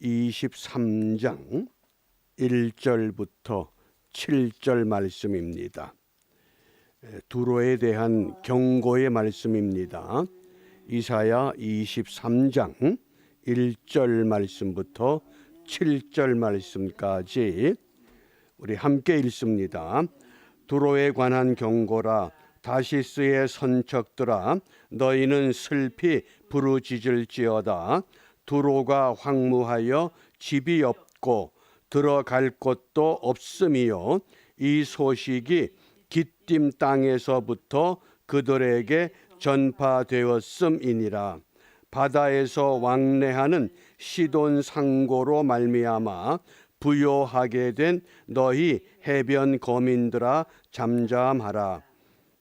23장 1절부터 7절 말씀입니다. 두로에 대한 경고의 말씀입니다. 이사야 23장 1절 말씀부터 7절 말씀까지 우리 함께 읽습니다. 두로에 관한 경고라. 다시스의 선척들아, 너희는 슬피 부르짖을지어다. 두로가 황무하여 집이 없고 들어갈 곳도 없음이요, 이 소식이 기띔 땅에서부터 그들에게 전파되었음이니라. 바다에서 왕래하는 시돈 상고로 말미암아 부요하게 된 너희 해변 거민들아, 잠잠하라.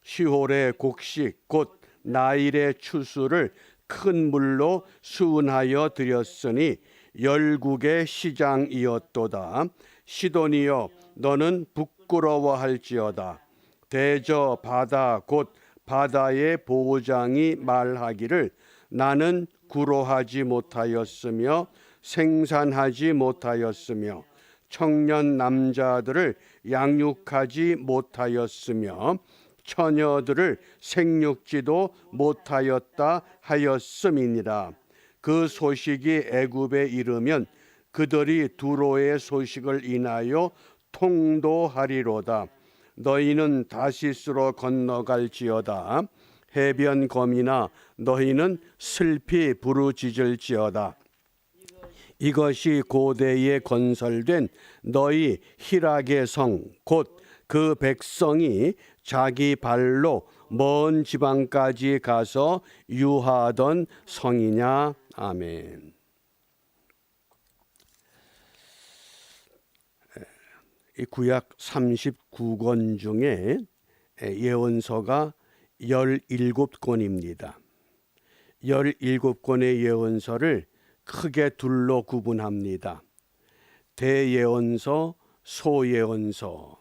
시홀의 곡식 곧 나일의 추수를 큰 물로 수은하여 드렸으니 열국의 시장이었도다. 시돈이여, 너는 부끄러워할지어다. 대저 바다 곧 바다의 보호장이 말하기를 나는 구로하지 못하였으며 생산하지 못하였으며 청년 남자들을 양육하지 못하였으며 처녀들을 생육지도 못하였다 하였음이니라. 그 소식이 애굽에 이르면 그들이 두로의 소식을 인하여 통도하리로다. 너희는 다시스로 건너갈지어다. 해변 거민아, 너희는 슬피 부르짖을지어다. 이것이 고대에 건설된 너희 희락의 성, 곧 그 백성이 자기 발로 먼 지방까지 가서 유하던 성이냐. 아멘. 이 구약 39권 중에 예언서가 17권입니다. 17권의 예언서를 크게 둘로 구분합니다. 대예언서, 소예언서.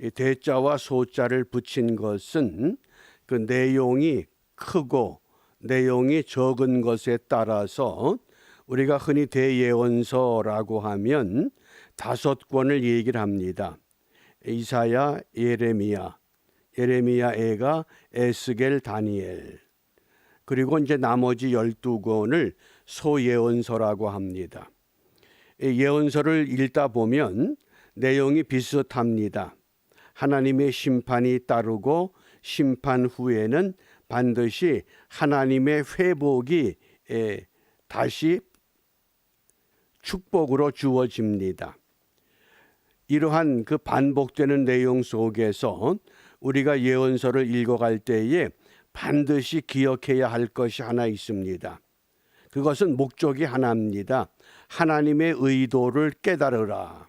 이 대자와 소자를 붙인 것은 그 내용이 크고 내용이 적은 것에 따라서 우리가 흔히 대예언서라고 하면 5권을 얘기를 합니다. 이사야, 예레미야, 예레미야애가 에스겔, 다니엘, 그리고 이제 나머지 12권을 소예언서라고 합니다. 예언서를 읽다 보면 내용이 비슷합니다. 하나님의 심판이 따르고 심판 후에는 반드시 하나님의 회복이 다시 축복으로 주어집니다. 이러한 그 반복되는 내용 속에서 우리가 예언서를 읽어갈 때에 반드시 기억해야 할 것이 하나 있습니다. 그것은 목적이 하나입니다. 하나님의 의도를 깨달으라.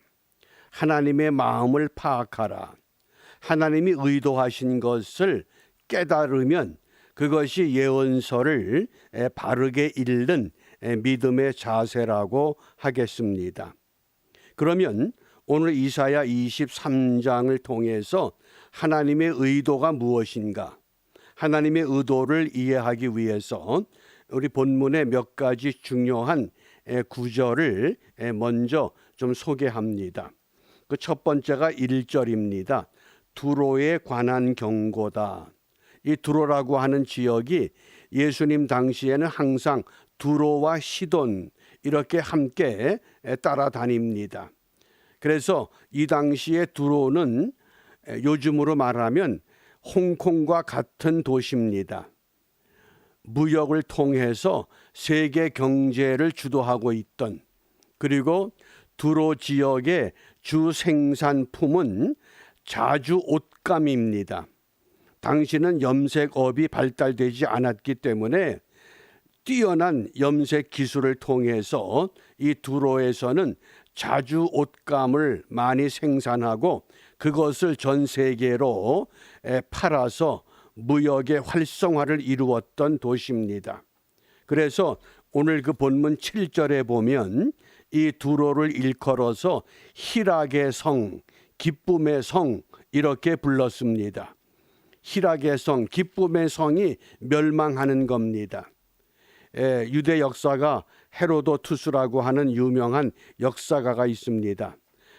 하나님의 마음을 파악하라. 하나님이 의도하신 것을 깨달으면 그것이 예언서를 바르게 읽는 믿음의 자세라고 하겠습니다. 그러면 오늘 이사야 23장을 통해서 하나님의 의도가 무엇인가? 하나님의 의도를 이해하기 위해서 우리 본문의 몇 가지 중요한 구절을 먼저 좀 소개합니다. 그 첫 번째가 1절입니다. 두로에 관한 경고다. 이 두로라고 하는 지역이 예수님 당시에는 항상 두로와 시돈 이렇게 함께 따라다닙니다. 그래서 이 당시에 두로는 요즘으로 말하면 홍콩과 같은 도시입니다. 무역을 통해서 세계 경제를 주도하고 있던, 그리고 두로 지역의 주 생산품은 자주 옷감입니다. 당시는 염색업이 발달되지 않았기 때문에 뛰어난 염색 기술을 통해서 이 두로에서는 자주 옷감을 많이 생산하고 그것을 전 세계로 팔아서 무역의 활성화를 이루었던 도시입니다. 그래서 오늘 그 본문 7절에 보면 이 두로를 일컬어서 희락의 성, 기쁨의 성 이렇게 불렀습니다. 희락의 성, 기쁨의 성이 멸망하는 겁니다. 유대 역사가 헤로도투스라고 하는 유명한 역사가가 있습니다.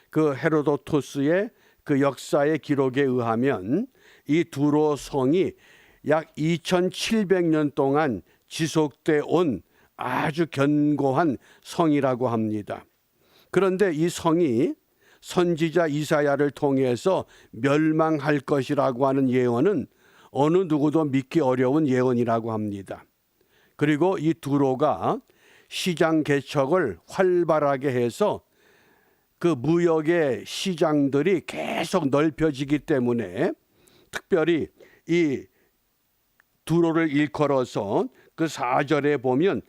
그 헤로도투스의 그 역사의 기록에 의하면 이 두로 성이 약 2700년 동안 지속돼 온 아주 견고한 성이라고 합니다. 그런데 이 성이 선지자 이사야를 통해서 멸망할 것이라고 하는 예언은 어느 누구도 믿기 어려운 예언이라고 합니다. 그리고 이 두로가 시장 개척을 활발하게 해서 그 무역의 시장들이 계속 넓혀지기 때문에 특별히 이 두로를 일컬어서 그 4절에 보면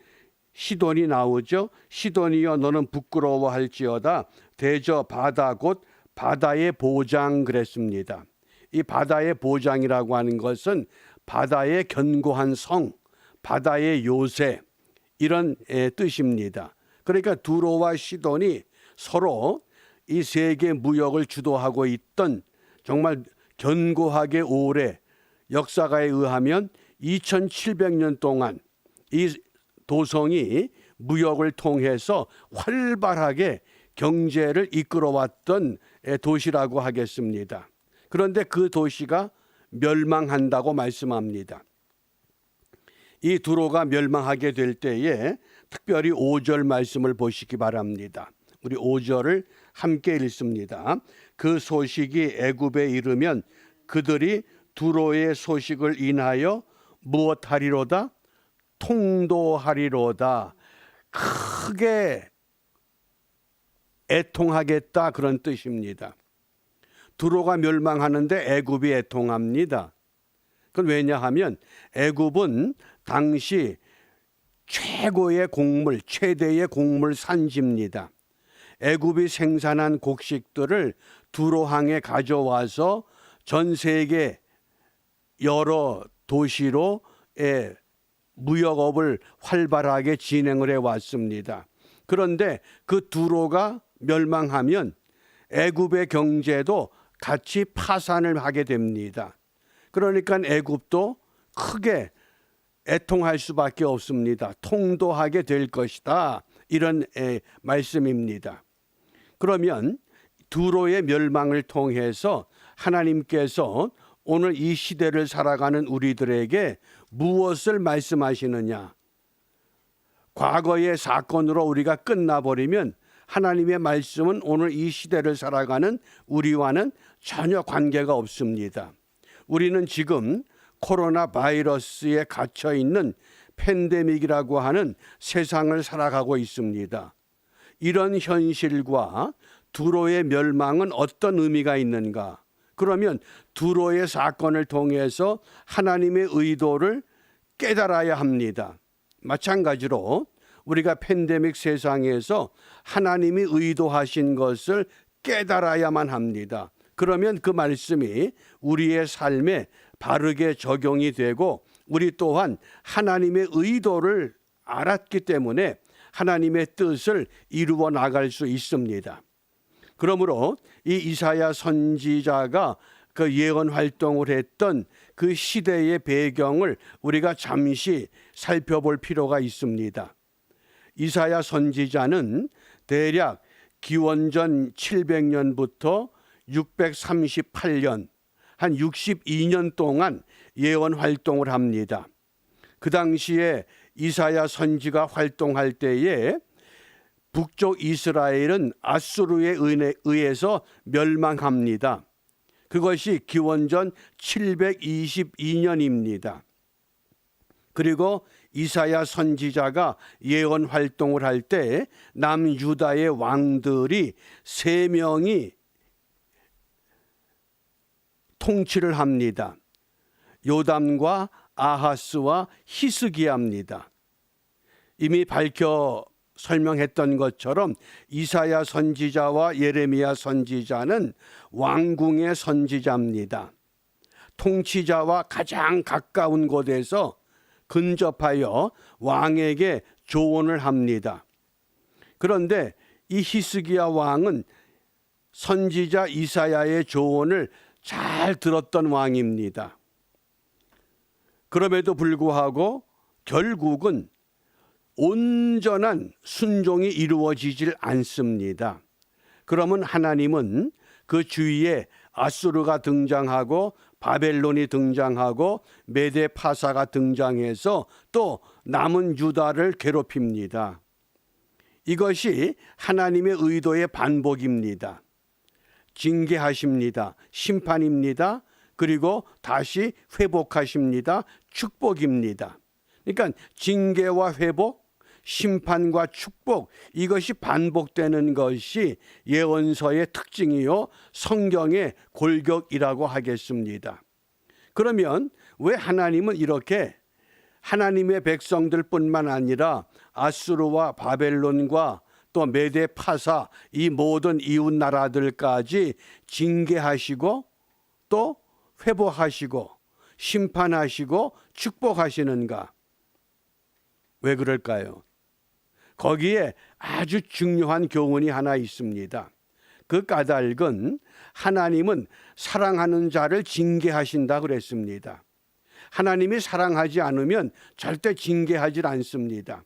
시돈이 나오죠. 시돈이여 너는 부끄러워할지어다 대저 바다 곧 바다의 보장 그랬습니다. 이 바다의 보장이라고 하는 것은 바다의 견고한 성, 바다의 요새 이런 뜻입니다. 그러니까 두로와 시돈이 서로 이 세계 무역을 주도하고 있던 정말 견고하게 오래 역사가에 의하면 2700년 동안 이 도성이 무역을 통해서 활발하게 경제를 이끌어왔던 도시라고 하겠습니다. 그런데 그 도시가 멸망한다고 말씀합니다. 이 두로가 멸망하게 될 때에 특별히 5절 말씀을 보시기 바랍니다. 우리 5절을 함께 읽습니다. 그 소식이 애굽에 이르면 그들이 두로의 소식을 인하여 무엇하리로다? 통도하리로다. 크게 애통하겠다 그런 뜻입니다. 두로가 멸망하는데 애굽이 애통합니다. 그건 왜냐하면 애굽은 당시 최고의 곡물, 최대의 곡물 산지입니다. 애굽이 생산한 곡식들을 두로항에 가져와서 전 세계 여러 도시로 무역업을 활발하게 진행을 해왔습니다. 그런데 그 두로가 멸망하면 애굽의 경제도 같이 파산을 하게 됩니다. 그러니까 애굽도 크게 애통할 수밖에 없습니다. 통도하게 될 것이다. 이런 말씀입니다. 그러면 두로의 멸망을 통해서 하나님께서 오늘 이 시대를 살아가는 우리들에게 무엇을 말씀하시느냐? 과거의 사건으로 우리가 끝나버리면 하나님의 말씀은 오늘 이 시대를 살아가는 우리와는 전혀 관계가 없습니다. 우리는 지금 코로나 바이러스에 갇혀 있는 팬데믹이라고 하는 세상을 살아가고 있습니다. 이런 현실과 두로의 멸망은 어떤 의미가 있는가? 그러면 두로의 사건을 통해서 하나님의 의도를 깨달아야 합니다. 마찬가지로 우리가 팬데믹 세상에서 하나님이 의도하신 것을 깨달아야만 합니다. 그러면 그 말씀이 우리의 삶에 바르게 적용이 되고 우리 또한 하나님의 의도를 알았기 때문에 하나님의 뜻을 이루어 나갈 수 있습니다. 그러므로 이 이사야 선지자가 그 예언 활동을 했던 그 시대의 배경을 우리가 잠시 살펴볼 필요가 있습니다. 이사야 선지자는 대략 기원전 700년부터 638년 한 62년 동안 예언 활동을 합니다. 그 당시에 이사야 선지가 활동할 때에 북쪽 이스라엘은 아수르에 의해서 멸망합니다. 그것이 기원전 722년입니다. 그리고 이사야 선지자가 예언 활동을 할 때 남유다의 왕들이 3명이 통치를 합니다. 요담과 아하스와 히스기야입니다. 이미 밝혀 설명했던 것처럼 이사야 선지자와 예레미야 선지자는 왕궁의 선지자입니다. 통치자와 가장 가까운 곳에서 근접하여 왕에게 조언을 합니다. 그런데 이 히스기야 왕은 선지자 이사야의 조언을 잘 들었던 왕입니다. 그럼에도 불구하고 결국은 온전한 순종이 이루어지질 않습니다. 그러면 하나님은 그 주위에 아수르가 등장하고 바벨론이 등장하고 메대 파사가 등장해서 또 남은 유다를 괴롭힙니다. 이것이 하나님의 의도의 반복입니다. 징계하십니다. 심판입니다. 그리고 다시 회복하십니다. 축복입니다. 그러니까 징계와 회복, 심판과 축복, 이것이 반복되는 것이 예언서의 특징이요 성경의 골격이라고 하겠습니다. 그러면 왜 하나님은 이렇게 하나님의 백성들뿐만 아니라 아수르와 바벨론과 또 메대 파사 이 모든 이웃 나라들까지 징계하시고 또 회복하시고 심판하시고 축복하시는가? 왜 그럴까요? 거기에 아주 중요한 교훈이 하나 있습니다. 그 까닭은 하나님은 사랑하는 자를 징계하신다 그랬습니다. 하나님이 사랑하지 않으면 절대 징계하지 않습니다.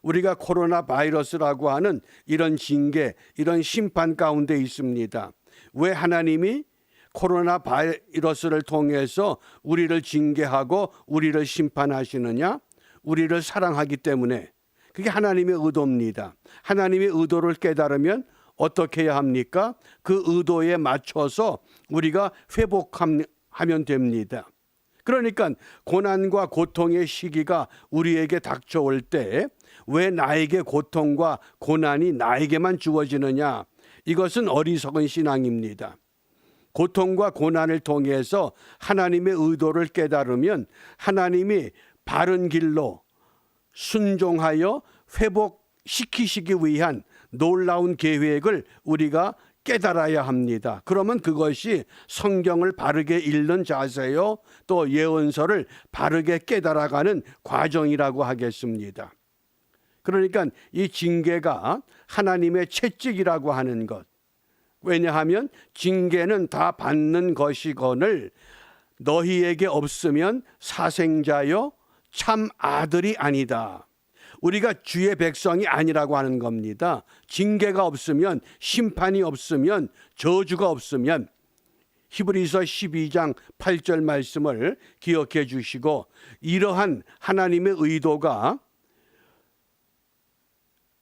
우리가 코로나 바이러스라고 하는 이런 징계, 이런 심판 가운데 있습니다. 왜 하나님이 코로나 바이러스를 통해서 우리를 징계하고 우리를 심판하시느냐? 우리를 사랑하기 때문에. 그게 하나님의 의도입니다. 하나님의 의도를 깨달으면 어떻게 해야 합니까? 그 의도에 맞춰서 우리가 회복하면 됩니다. 그러니까 고난과 고통의 시기가 우리에게 닥쳐올 때 왜 나에게 고통과 고난이 나에게만 주어지느냐? 이것은 어리석은 신앙입니다. 고통과 고난을 통해서 하나님의 의도를 깨달으면 하나님이 바른 길로 순종하여 회복시키시기 위한 놀라운 계획을 우리가 깨달아야 합니다. 그러면 그것이 성경을 바르게 읽는 자세요, 또 예언서를 바르게 깨달아가는 과정이라고 하겠습니다. 그러니까 이 징계가 하나님의 채찍이라고 하는 것. 왜냐하면 징계는 다 받는 것이거늘 너희에게 없으면 사생자여 참 아들이 아니다. 우리가 주의 백성이 아니라고 하는 겁니다. 징계가 없으면, 심판이 없으면, 저주가 없으면 히브리서 12장 8절 말씀을 기억해 주시고, 이러한 하나님의 의도가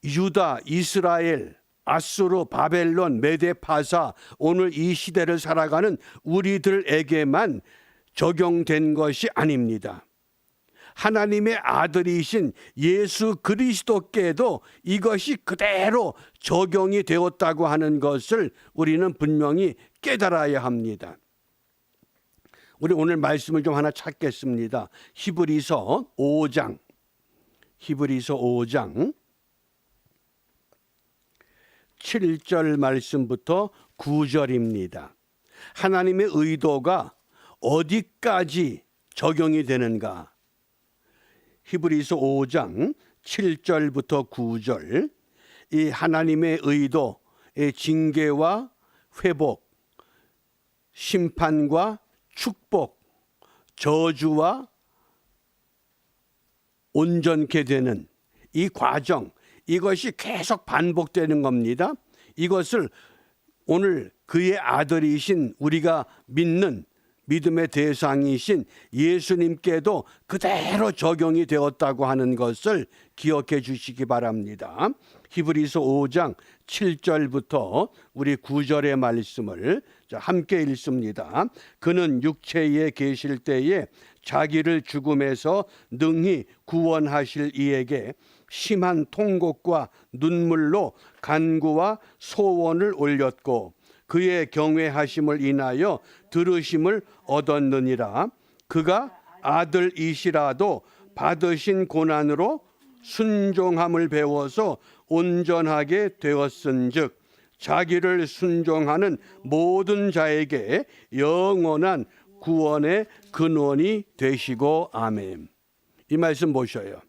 유다, 이스라엘, 아수르, 바벨론, 메대 파사, 오늘 이 시대를 살아가는 우리들에게만 적용된 것이 아닙니다. 하나님의 아들이신 예수 그리스도께도 이것이 그대로 적용이 되었다고 하는 것을 우리는 분명히 깨달아야 합니다. 우리 오늘 말씀을 좀 하나 찾겠습니다. 히브리서 5장 7절 말씀부터 9절입니다. 하나님의 의도가 어디까지 적용이 되는가? 히브리서 5장 7절부터 9절, 이 하나님의 의도, 징계와 회복, 심판과 축복, 저주와 온전케 되는 이 과정, 이것이 계속 반복되는 겁니다. 이것을 오늘 그의 아들이신 우리가 믿는 믿음의 대상이신 예수님께도 그대로 적용이 되었다고 하는 것을 기억해 주시기 바랍니다. 히브리서 5장 7절부터 우리 9절의 말씀을 함께 읽습니다. 그는 육체에 계실 때에 자기를 죽음에서 능히 구원하실 이에게 심한 통곡과 눈물로 간구와 소원을 올렸고 그의 경외하심을 인하여 들으심을 얻었느니라. 그가 아들이시라도 받으신 고난으로 순종함을 배워서 온전하게 되었은즉 자기를 순종하는 모든 자에게 영원한 구원의 근원이 되시고. 아멘. 이 말씀 보셔요.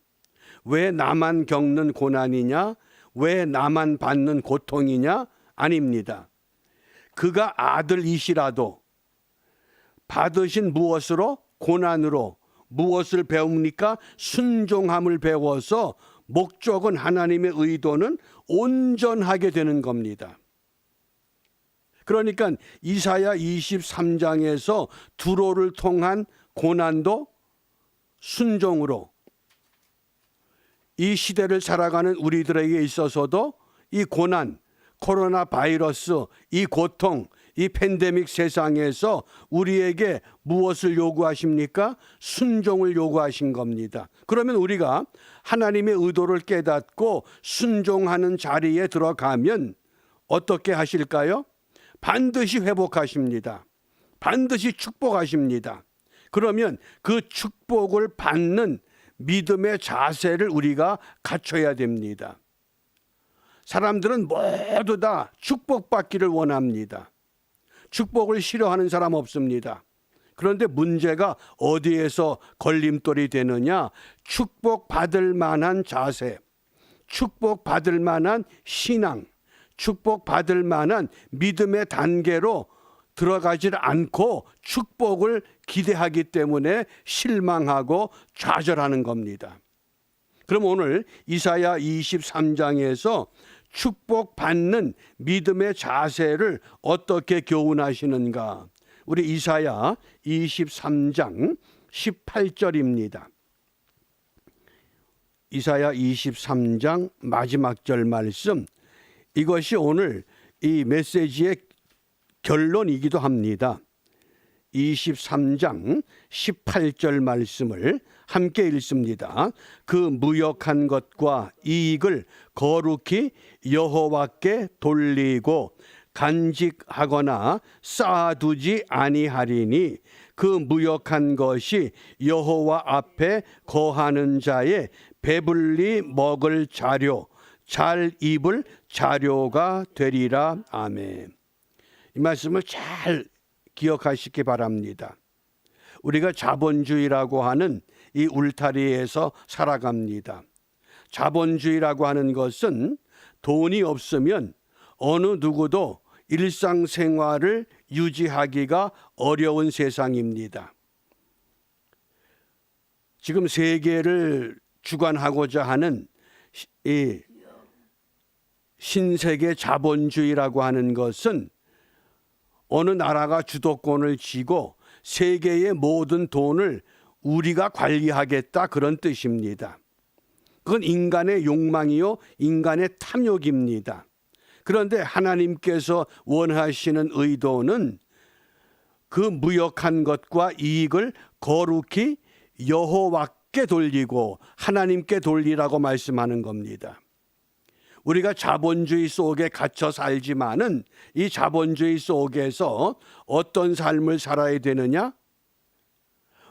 왜 나만 겪는 고난이냐? 왜 나만 받는 고통이냐? 아닙니다. 그가 아들이시라도 받으신 무엇으로? 고난으로. 무엇을 배웁니까? 순종함을 배워서 목적은 하나님의 의도는 온전하게 되는 겁니다. 그러니까 이사야 23장에서 두로를 통한 고난도 순종으로 이 시대를 살아가는 우리들에게 있어서도 이 고난, 코로나 바이러스, 이 고통, 이 팬데믹 세상에서 우리에게 무엇을 요구하십니까? 순종을 요구하신 겁니다. 그러면 우리가 하나님의 의도를 깨닫고 순종하는 자리에 들어가면 어떻게 하실까요? 반드시 회복하십니다. 반드시 축복하십니다. 그러면 그 축복을 받는 믿음의 자세를 우리가 갖춰야 됩니다. 사람들은 모두 다 축복받기를 원합니다. 축복을 싫어하는 사람 없습니다. 그런데 문제가 어디에서 걸림돌이 되느냐? 축복받을 만한 자세, 축복받을 만한 신앙, 축복받을 만한 믿음의 단계로 들어가질 않고 축복을 기대하기 때문에 실망하고 좌절하는 겁니다. 그럼 오늘 이사야 23장에서 축복받는 믿음의 자세를 어떻게 교훈하시는가? 우리 이사야 23장 18절입니다. 이사야 23장 마지막 절 말씀, 이것이 오늘 이 메시지의 결론이기도 합니다. 23장 18절 말씀을 함께 읽습니다. 그 무역한 것과 이익을 거룩히 여호와께 돌리고 간직하거나 쌓아두지 아니하리니 그 무역한 것이 여호와 앞에 거하는 자의 배불리 먹을 자료, 잘 입을 자료가 되리라. 아멘. 이 말씀을 잘 기억하시기 바랍니다. 우리가 자본주의라고 하는 이 울타리에서 살아갑니다. 자본주의라고 하는 것은 돈이 없으면 어느 누구도 일상생활을 유지하기가 어려운 세상입니다. 지금 세계를 주관하고자 하는 이 신세계 자본주의라고 하는 것은 어느 나라가 주도권을 쥐고 세계의 모든 돈을 우리가 관리하겠다, 그런 뜻입니다. 그건 인간의 욕망이요, 인간의 탐욕입니다. 그런데 하나님께서 원하시는 의도는 그 무역한 것과 이익을 거룩히 여호와께 돌리고 하나님께 돌리라고 말씀하는 겁니다. 우리가 자본주의 속에 갇혀 살지만은 이 자본주의 속에서 어떤 삶을 살아야 되느냐?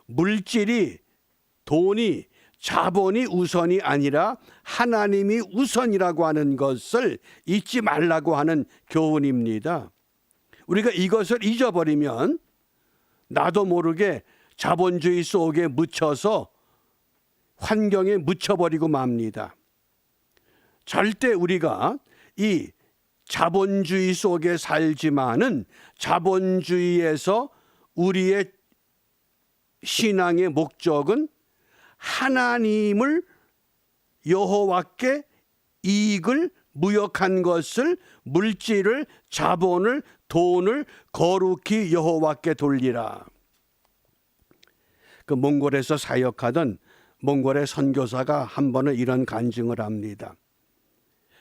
물질이, 돈이, 자본이 우선이 아니라 하나님이 우선이라고 하는 것을 잊지 말라고 하는 교훈입니다. 우리가 이것을 잊어버리면 나도 모르게 자본주의 속에 묻혀서 환경에 묻혀버리고 맙니다. 절대 우리가 이 자본주의 속에 살지만은 자본주의에서 우리의 신앙의 목적은 하나님을, 여호와께 이익을, 무역한 것을, 물질을, 자본을, 돈을 거룩히 여호와께 돌리라. 그 몽골에서 사역하던 몽골의 선교사가 한 번은 이런 간증을 합니다.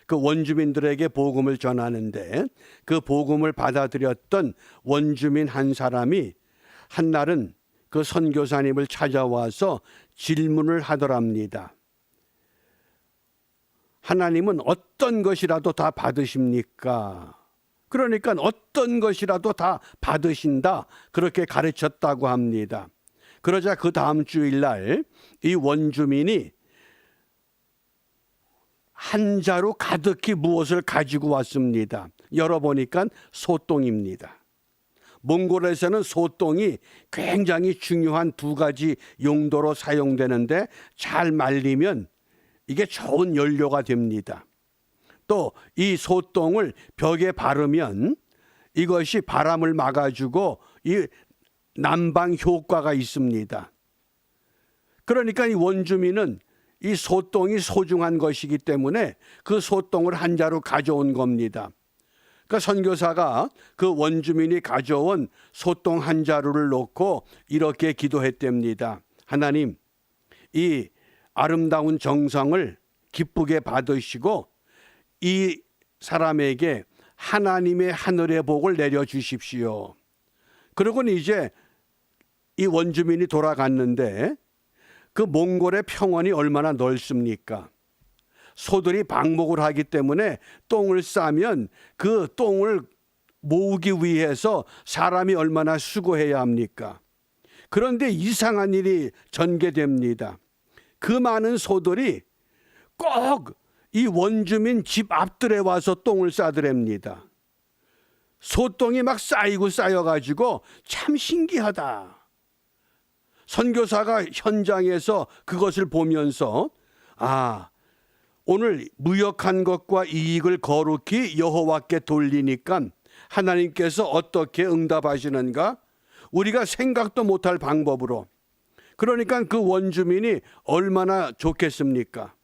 그 원주민들에게 복음을 전하는데 그 복음을 받아들였던 원주민 한 사람이 한날은 그 선교사님을 찾아와서 질문을 하더랍니다. 하나님은 어떤 것이라도 다 받으십니까? 그러니까 어떤 것이라도 다 받으신다, 그렇게 가르쳤다고 합니다. 그러자 그 다음 주일날 이 원주민이 한 자루 가득히 무엇을 가지고 왔습니다. 열어보니까 소똥입니다. 몽골에서는 소똥이 굉장히 중요한 두 가지 용도로 사용되는데 잘 말리면 이게 좋은 연료가 됩니다. 또 이 소똥을 벽에 바르면 이것이 바람을 막아주고 이 난방 효과가 있습니다. 그러니까 이 원주민은 이 소똥이 소중한 것이기 때문에 그 소똥을 한 자루 가져온 겁니다. 그러니까 선교사가 그 원주민이 가져온 소똥 한 자루를 놓고 이렇게 기도했답니다. 하나님, 이 아름다운 정성을 기쁘게 받으시고 이 사람에게 하나님의 하늘의 복을 내려주십시오. 그러고는 이제 이 원주민이 돌아갔는데 그 몽골의 평원이 얼마나 넓습니까? 소들이 방목을 하기 때문에 똥을 싸면 그 똥을 모으기 위해서 사람이 얼마나 수고해야 합니까? 그런데 이상한 일이 전개됩니다. 그 많은 소들이 꼭 이 원주민 집 앞들에 와서 똥을 싸더랍니다. 소똥이 막 쌓이고 쌓여가지고 참 신기하다. 선교사가 현장에서 그것을 보면서 오늘 무역한 것과 이익을 거룩히 여호와께 돌리니까 하나님께서 어떻게 응답하시는가? 우리가 생각도 못할 방법으로. 그러니까 그 원주민이 얼마나 좋겠습니까?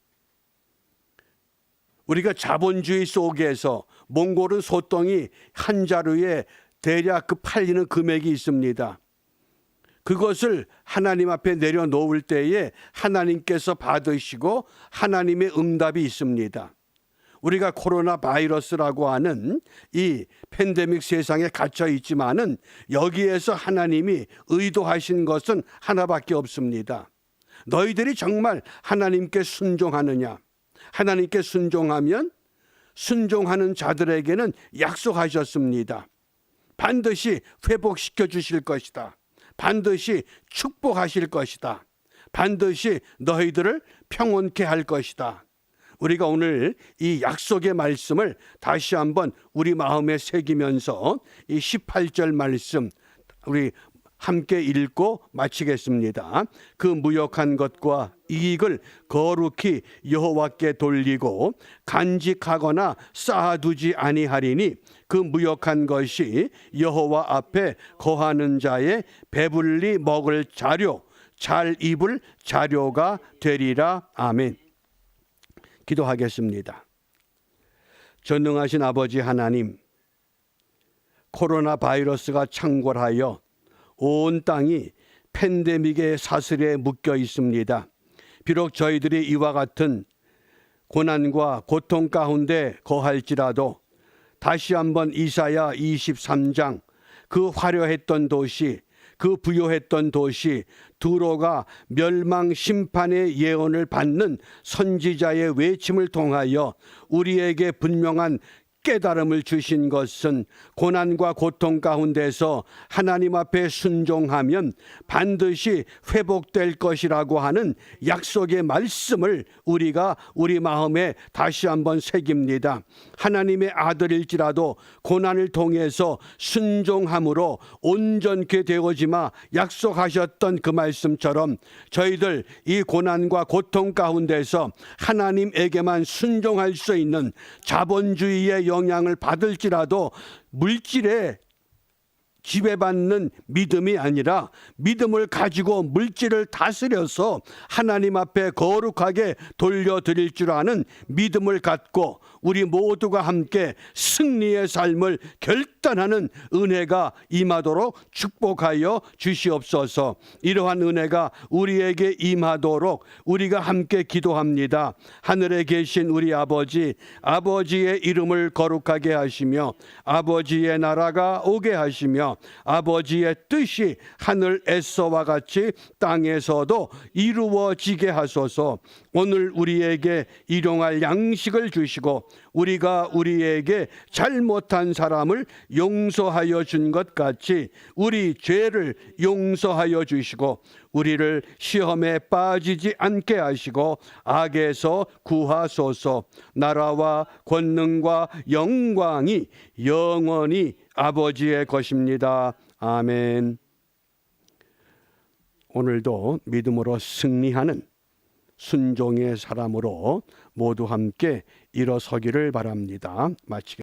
우리가 자본주의 속에서 몽골은 소똥이 한 자루에 대략 그 팔리는 금액이 있습니다. 그것을 하나님 앞에 내려놓을 때에 하나님께서 받으시고 하나님의 응답이 있습니다. 우리가 코로나 바이러스라고 하는 이 팬데믹 세상에 갇혀 있지만은 여기에서 하나님이 의도하신 것은 하나밖에 없습니다. 너희들이 정말 하나님께 순종하느냐? 하나님께 순종하면 순종하는 자들에게는 약속하셨습니다. 반드시 회복시켜 주실 것이다. 반드시 축복하실 것이다. 반드시 너희들을 평온케 할 것이다. 우리가 오늘 이 약속의 말씀을 다시 한번 우리 마음에 새기면서 이 18절 말씀 우리 함께 읽고 마치겠습니다. 그 무역한 것과 이익을 거룩히 여호와께 돌리고 간직하거나 쌓아두지 아니하리니 그 무역한 것이 여호와 앞에 거하는 자의 배불리 먹을 자료, 잘 입을 자료가 되리라. 아멘. 기도하겠습니다. 전능하신 아버지 하나님, 코로나 바이러스가 창궐하여 온 땅이 팬데믹의 사슬에 묶여 있습니다. 비록 저희들이 이와 같은 고난과 고통 가운데 거할지라도 다시 한번 이사야 23장 그 화려했던 도시, 그 부요했던 도시 두로가 멸망 심판의 예언을 받는 선지자의 외침을 통하여 우리에게 분명한 깨달음을 주신 것은 고난과 고통 가운데서 하나님 앞에 순종하면 반드시 회복될 것이라고 하는 약속의 말씀을 우리가 우리 마음에 다시 한번 새깁니다. 하나님의 아들일지라도 고난을 통해서 순종함으로 온전케 되어지마 약속하셨던 그 말씀처럼 저희들 이 고난과 고통 가운데서 하나님에게만 순종할 수 있는 자본주의의 영향을 받을지라도 물질에 지배받는 믿음이 아니라 믿음을 가지고 물질을 다스려서 하나님 앞에 거룩하게 돌려드릴 줄 아는 믿음을 갖고 우리 모두가 함께 승리의 삶을 결단하는 은혜가 임하도록 축복하여 주시옵소서. 이러한 은혜가 우리에게 임하도록 우리가 함께 기도합니다. 하늘에 계신 우리 아버지, 아버지의 이름을 거룩하게 하시며 아버지의 나라가 오게 하시며 아버지의 뜻이 하늘에서와 같이 땅에서도 이루어지게 하소서. 오늘 우리에게 일용할 양식을 주시고 우리가 우리에게 잘못한 사람을 용서하여 준 것 같이 우리 죄를 용서하여 주시고 우리를 시험에 빠지지 않게 하시고 악에서 구하소서. 나라와 권능과 영광이 영원히 아버지의 것입니다. 아멘. 오늘도 믿음으로 승리하는 순종의 사람으로 모두 함께 일어서기를 바랍니다. 마치겠습니다.